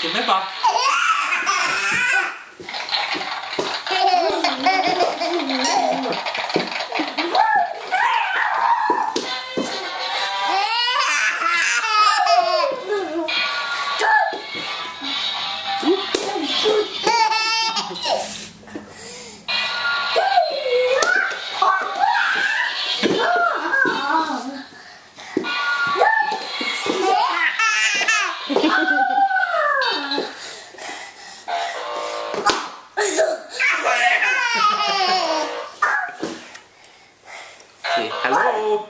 Give me back. Say hello.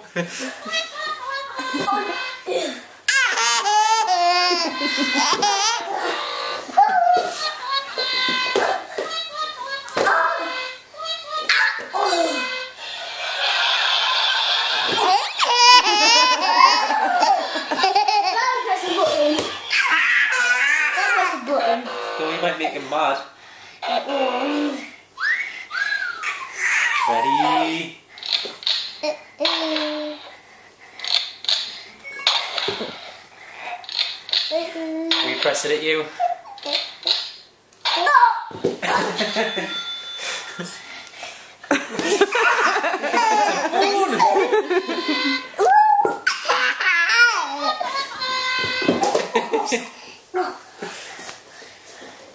So you might make him mad. Ready? Will you press it at you?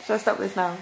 Should I stop this now?